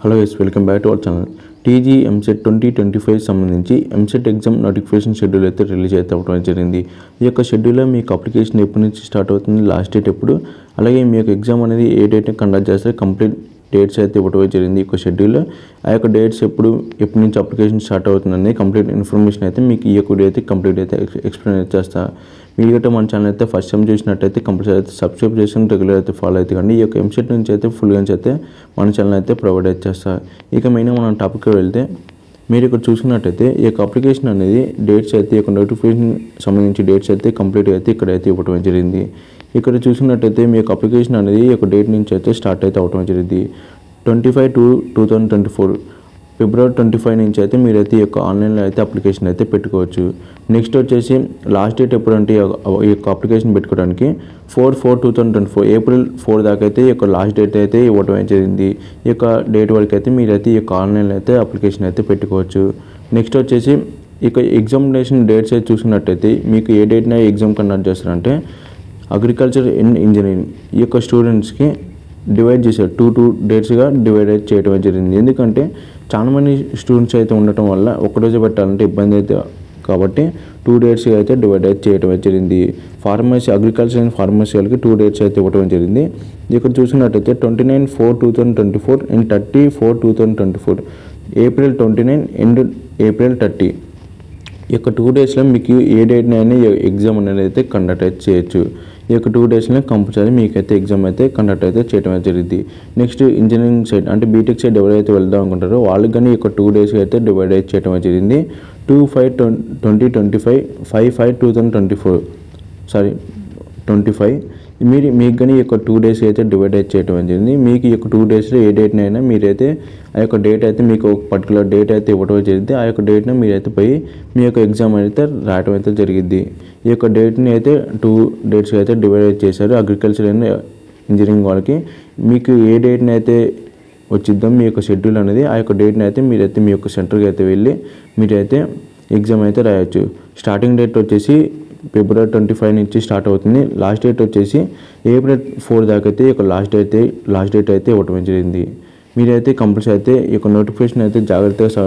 Hello guys, welcome back to our channel. TG EAMCET 2025 సంబంధించి EAMCET exam notification schedule అయితే release అయితే అవ్వడం జరిగింది. ఈ యొక్క షెడ్యూల్లో మీకు అప్లికేషన్ ఎప్పటి నుంచి స్టార్ట్ అవుతుంది, లాస్ట్ డేట్ ఎప్పుడు, అలాగే మీ యొక్క ఎగ్జామ్ అనేది ఏ డేట్ని కండక్ట్ చేస్తే కంప్లీట్ డేట్స్ అయితే ఇవ్వడం జరిగింది. ఈ యొక్క షెడ్యూల్లో ఆ యొక్క డేట్స్ ఎప్పటి నుంచి అప్లికేషన్ స్టార్ట్ అవుతుందని కంప్లీట్ ఇన్ఫర్మేషన్ అయితే మీకు ఈ యొక్క అయితే కంప్లీట్ అయితే ఎక్స్ప్లెయిన్ చేస్తా. మీరు అయితే మన ఛానల్ అయితే ఫస్ట్ టైం చూసినట్టయితే కంపల్సరీ అయితే సబ్స్క్రైబ్ చేసుకుని రెగ్యులర్ అయితే ఫాలో అయితే కానీ ఈ యొక్క ఎంసెట్ నుంచి అయితే ఫుల్ నుంచి అయితే మన ఛానల్ అయితే ప్రొవైడ్ అయితే చేస్తా. ఇక మెయిన్గా మనం టాపిక్కి వెళ్తే మీరు ఇక్కడ చూసినట్టయితే ఈ యొక్క అప్లికేషన్ అనేది డేట్స్ అయితే ఈ యొక్క నోటిఫికేషన్ సంబంధించి డేట్స్ అయితే కంప్లీట్ అయితే ఇక్కడైతే ఇవ్వడం జరిగింది. ఇక్కడ చూసినట్టయితే మీ యొక్క అప్లికేషన్ అనేది ఈ యొక్క డేట్ నుంచి అయితే స్టార్ట్ అయితే అవ్వడం జరిగింది. 25/2/2024 ఫిబ్రవరి 25 నుంచి అయితే మీరైతే ఈ యొక్క ఆన్లైన్లో అయితే అప్లికేషన్ అయితే పెట్టుకోవచ్చు. నెక్స్ట్ వచ్చేసి లాస్ట్ డేట్ ఎప్పుడంటే ఈ యొక్క అప్లికేషన్ పెట్టుకోవడానికి 4/4/2024 ఏప్రిల్ 4 దాకా అయితే ఈ యొక్క లాస్ట్ డేట్ అయితే ఇవ్వడం జరిగింది. ఈ యొక్క డేట్ వరకు అయితే మీరైతే ఈ యొక్క ఆన్లైన్లో అయితే అప్లికేషన్ అయితే పెట్టుకోవచ్చు. నెక్స్ట్ వచ్చేసి ఇక ఎగ్జామినేషన్ డేట్స్ అయితే చూసినట్టయితే మీకు ఏ డేట్న ఎగ్జామ్ కండక్ట్ చేస్తారంటే అగ్రికల్చర్ అండ్ ఇంజనీరింగ్ ఈ యొక్క స్టూడెంట్స్కి డివైడ్ చేశారు. 2 డేట్స్గా డివైడ్ అయితే చేయడం జరిగింది. ఎందుకంటే చాలామంది స్టూడెంట్స్ అయితే ఉండటం వల్ల ఒకరోజు పెట్టాలంటే ఇబ్బంది అయితే కాబట్టి 2 డేట్స్గా అయితే డివైడ్ అయితే చేయడం జరిగింది. ఫార్మసీ అగ్రికల్చర్ అండ్ ఫార్మసీ వాళ్ళకి 2 డేట్స్ అయితే ఇవ్వడం జరిగింది. ఇక్కడ చూసినట్టయితే 29/4/2024 అండ్ 30/4/2024 ఏప్రిల్ 29 అండ్ ఏప్రిల్ 30 ఈ యొక్క 2 డేస్లో మీకు ఏ డేట్నైనా ఎగ్జామ్ అనేది అయితే కండక్ట్ అయితే చేయొచ్చు. ఈ యొక్క 2 డేస్లో కంపల్సరీ మీకైతే ఎగ్జామ్ అయితే కండక్ట్ అయితే చేయడం జరిగింది. నెక్స్ట్ ఇంజనీరింగ్ సైడ్ అంటే బీటెక్ సైడ్ ఎవరైతే వెళ్దాం అనుకుంటారో వాళ్ళకి కానీ ఈ యొక్క 2 డేస్గా అయితే డివైడ్ అయితే చేయడం జరిగింది. 2/5/2025 5/5/2024 మీకు కానీ ఈ యొక్క 2 డేస్ అయితే డివైడ్ అయితే చేయడం జరిగింది. మీకు ఈ యొక్క 2 డేస్లో ఏ డేట్నైనా మీరైతే ఆ యొక్క డేట్ అయితే మీకు ఒక పర్టికులర్ డేట్ అయితే ఇవ్వడం జరిగింది. ఆ యొక్క డేట్ని మీరైతే పోయి మీ యొక్క ఎగ్జామ్ అయితే రాయడం అయితే జరిగింది. ఈ యొక్క డేట్ని అయితే 2 డేట్స్గా అయితే డివైడ్ చేశారు. అగ్రికల్చర్ అండ్ ఇంజనీరింగ్ వాళ్ళకి మీకు ఏ డేట్ని అయితే వచ్చిద్దాం మీ యొక్క షెడ్యూల్ అనేది ఆ యొక్క డేట్ని అయితే మీరైతే మీ యొక్క సెంటర్కి అయితే వెళ్ళి మీరైతే ఎగ్జామ్ అయితే రాయొచ్చు. స్టార్టింగ్ డేట్ వచ్చేసి ఫిబ్రవరి 25 నుంచి స్టార్ట్ అవుతుంది. లాస్ట్ డేట్ వచ్చేసి ఏప్రిల్ 4 దాకా అయితే ఈ యొక్క లాస్ట్ డేట్ అయితే ఇవ్వడం జరిగింది. మీరైతే కంపల్సరీ అయితే ఈ యొక్క నోటిఫికేషన్ అయితే జాగ్రత్తగా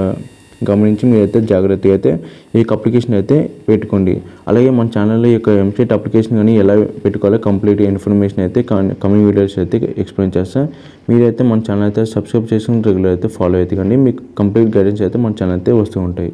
గమనించి మీరైతే జాగ్రత్తగా అయితే ఈ యొక్క అప్లికేషన్ అయితే పెట్టుకోండి. అలాగే మన ఛానల్లో ఈ యొక్క ఎంసెట్ అప్లికేషన్ కానీ ఎలా పెట్టుకోవాలో కంప్లీట్ ఇన్ఫర్మేషన్ అయితే కమింగ్ వీడియోస్ అయితే ఎక్స్ప్లెయిన్ చేస్తాను. మీరైతే మన ఛానల్ అయితే సబ్స్క్రైబ్ చేసుకుని రెగ్యులర్ అయితే ఫాలో అయితే కానీ మీకు కంప్లీట్ గైడెన్స్ అయితే మన ఛానల్ అయితే వస్తూ ఉంటాయి.